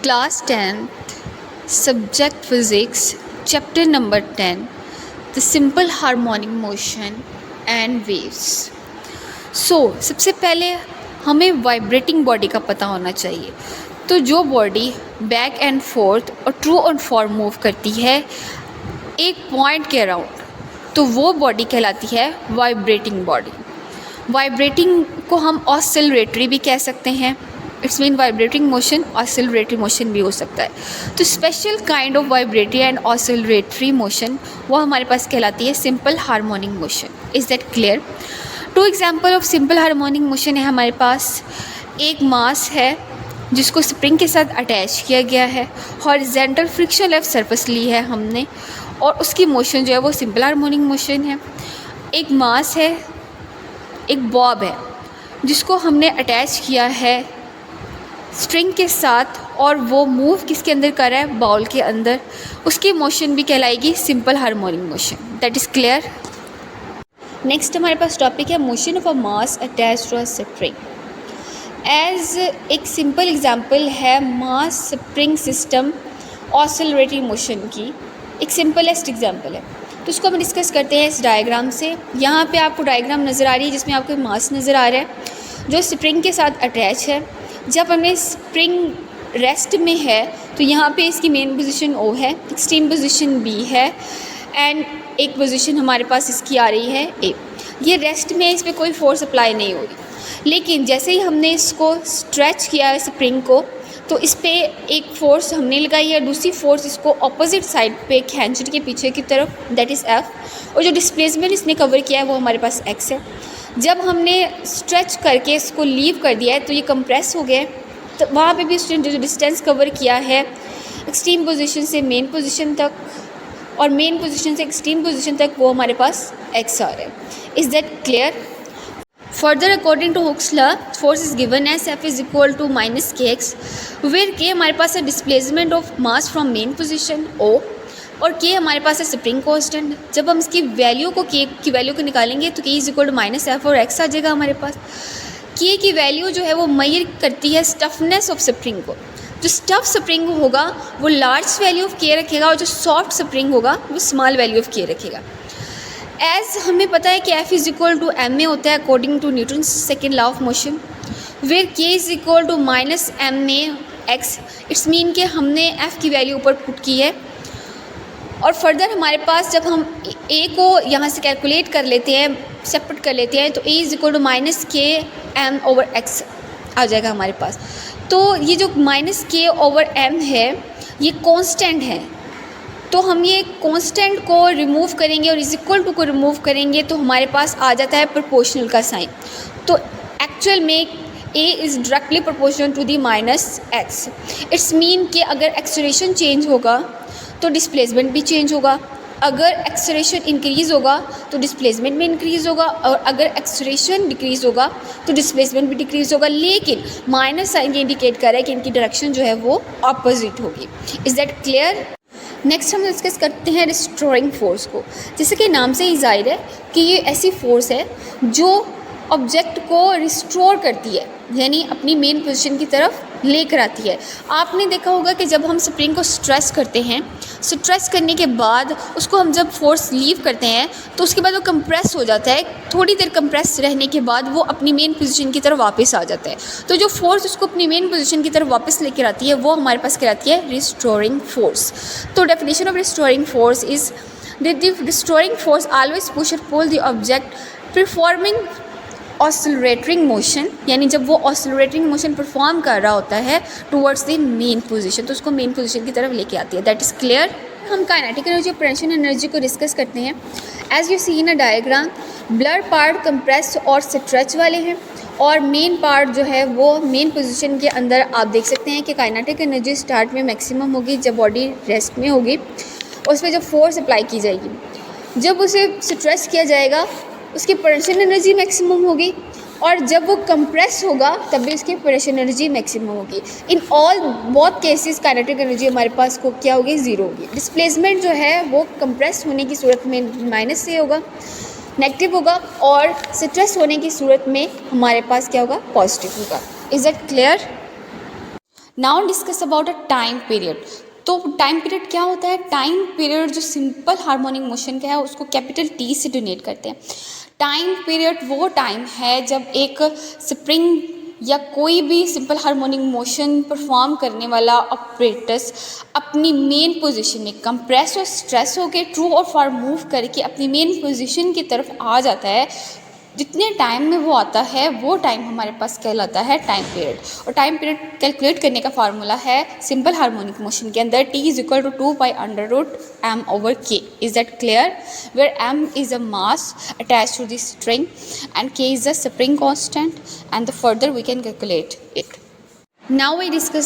Class 10th, Subject Physics, Chapter number 10, The Simple Harmonic Motion and Waves. सबसे पहले हमें vibrating body का पता होना चाहिए। तो जो बॉडी बैक एंड फोर्थ और ट्रू एंड फॉर मूव करती है एक पॉइंट के अराउंड, तो वो बॉडी कहलाती है वाइब्रेटिंग बॉडी। वाइब्रेटिंग को हम ऑसिलरेटरी भी कह सकते हैं। It's mean vibrating motion, oscillatory motion भी हो सकता है। तो special kind of vibratory and oscillatory motion वो हमारे पास कहलाती है simple harmonic motion. Is that clear? Two example of simple harmonic motion है हमारे पास। एक मास है जिसको स्प्रिंग के साथ अटैच किया गया है, हॉरिजेंटल फ्रिक्शन लेफ्ट सरफेस ली है हमने, और उसकी मोशन जो है वो सिंपल हार्मोनिक मोशन है। एक मास है, एक बॉब है जिसको हमने अटैच किया है स्ट्रिंग के साथ, और वो मूव किसके अंदर कर रहा है? बाउल के अंदर। उसकी मोशन भी कहलाएगी simple harmonic motion. That is clear. Next हमारे पास टॉपिक है motion of a mass attach to a spring. As एक सिंपल एग्जांपल है mass spring system oscillatory motion की, एक सिंपलेस्ट एग्जांपल है। तो उसको हम डिस्कस करते हैं इस डायग्राम से। यहाँ पे आपको डायग्राम नज़र आ रही है जिसमें आपको मास नज़र आ रहा है जो स्प्रिंग के साथ अटैच है। जब हमें स्प्रिंग रेस्ट में है तो यहाँ पे इसकी मेन पोजीशन O है, एक्सट्रीम पोजीशन B है, एंड एक पोजीशन हमारे पास इसकी आ रही है A। ये रेस्ट में है, इस पर कोई फोर्स अप्लाई नहीं हो रही, लेकिन जैसे ही हमने इसको स्ट्रेच किया है स्प्रिंग को, तो इस पर एक फ़ोर्स हमने लगाई है, दूसरी फोर्स इसको ऑपोजिट साइड पे खींचने के पीछे की तरफ, दैट इज़ F, और जो डिस्प्लेसमेंट इसने कवर किया है वो हमारे पास X है। जब हमने स्ट्रेच करके इसको लीव कर दिया है तो ये कंप्रेस हो गया, तो वहाँ पे भी उसने जो डिस्टेंस कवर किया है एक्सट्रीम पोजीशन से मेन पोजीशन तक और मेन पोजीशन से एक्सट्रीम पोजीशन तक, वो हमारे पास X आ रहा है। Is that clear? Further according to Hooke's law, force is given as F is equal to minus KX, where K हमारे पास है displacement of mass from mean position O, और K हमारे पास है स्प्रिंग कांस्टेंट। जब हम इसकी वैल्यू को K की वैल्यू को निकालेंगे तो K is equal to minus F और X आ जाएगा हमारे पास। K की वैल्यू जो है वो मेजर करती है स्टफनेस ऑफ स्प्रिंग को। जो स्टफ स्प्रिंग होगा वो लार्ज वैल्यू ऑफ K रखेगा, और जो सॉफ्ट स्प्रिंग होगा वो स्मॉल वैल्यू ऑफ K रखेगा। एज हमें पता है कि F is equal to ma होता है according to Newton's second law of motion, where K is equal to minus ma x। It's mean कि हमने F की वैल्यू ऊपर पुट की है, और फर्दर हमारे पास जब हम A को यहाँ से कैलकुलेट कर लेते हैं, सेपरेट कर लेते हैं, तो A is equal to minus K M over X आ जाएगा हमारे पास। तो ये जो माइनस के ओवर एम है ये कांस्टेंट है, तो हम ये कांस्टेंट को रिमूव करेंगे और इज इक्वल टू को रिमूव करेंगे तो हमारे पास आ जाता है प्रोपोर्शनल का साइन। तो एक्चुअल में A is directly proportional to the minus X. It's mean कि अगर एक्सेलरेशन चेंज होगा तो डिस्प्लेसमेंट भी चेंज होगा, अगर एक्सेलरेशन इंक्रीज़ होगा तो डिस्प्लेसमेंट भी इंक्रीज़ होगा, और अगर एक्सेलरेशन डिक्रीज़ होगा तो डिस्प्लेसमेंट भी डिक्रीज़ होगा। लेकिन माइनस साइन ये इंडिकेट कर रहा है कि इनकी डायरेक्शन जो है वो अपोजिट होगी। Is that clear? नेक्स्ट हम डिस्कस करते हैं रिस्टोरिंग फोर्स को। जैसे कि नाम से ही जाहिर है कि ये ऐसी फोर्स है जो ऑब्जेक्ट को रिस्टोर करती है, यानी अपनी मेन पोजीशन की तरफ लेकर आती है। आपने देखा होगा कि जब हम स्प्रिंग को स्ट्रेच करते हैं, स्ट्रेच करने के बाद उसको हम जब फोर्स लीव करते हैं तो उसके बाद वो कंप्रेस हो जाता है। थोड़ी देर कंप्रेस रहने के बाद वो अपनी मेन पोजीशन की तरफ वापस आ जाता है। तो जो फोर्स उसको अपनी मेन पोजीशन की तरफ वापस लेकर आती है वो हमारे पास कहलाती है रिस्टोरिंग फोर्स। तो definition of restoring force is that the restoring force always push और pull the object performing oscillating motion, यानी जब वो ऑसिलरेटिंग मोशन परफॉर्म कर रहा होता है टुवर्ड्स द मेन पोजीशन, तो उसको मेन पोजीशन की तरफ लेके आती है। That is clear? हम काइनेटिक एनर्जी और पोटेंशियल एनर्जी को डिस्कस करते हैं। As you see in a diagram, blur part compress और स्ट्रेच वाले हैं, और मेन पार्ट जो है वो मेन पोजीशन के अंदर आप देख सकते हैं कि काइनेटिक एनर्जी स्टार्ट में मैक्सिमम होगी जब बॉडी रेस्ट में होगी, उस पर जब फोर्स अप्लाई की जाएगी। जब उसे स्ट्रेच किया जाएगा उसकी पोटेंशियल एनर्जी मैक्सिमम होगी, और जब वो कंप्रेस होगा तब भी उसकी पोटेंशियल एनर्जी मैक्सिमम होगी। In all both cases kinetic energy हमारे पास को क्या होगी? ज़ीरो होगी। डिस्प्लेसमेंट जो है वो कंप्रेस होने की सूरत में माइनस से होगा, नेगेटिव होगा, और स्ट्रेस होने की सूरत में हमारे पास क्या होगा? पॉजिटिव होगा। Is that clear? Now discuss about a time period. तो टाइम पीरियड क्या होता है? टाइम पीरियड जो सिंपल हार्मोनिक मोशन का है उसको कैपिटल टी से डिनोट करते हैं। टाइम पीरियड वो टाइम है जब एक स्प्रिंग या कोई भी सिंपल हार्मोनिक मोशन परफॉर्म करने वाला ऑपरेटस अपनी मेन पोजीशन में कंप्रेस और स्ट्रेस होकर ट्रू और फॉर मूव करके अपनी मेन पोजीशन की तरफ आ जाता है। जितने टाइम में वो आता है वो टाइम हमारे पास कहलाता है टाइम पीरियड। और टाइम पीरियड कैलकुलेट करने का फार्मूला है सिंपल हार्मोनिक मोशन के अंदर T is equal to 2 pi√m/k। Is that clear? Where m is a mass attach to the string and k is the spring constant, and the further we can calculate it. Now we discuss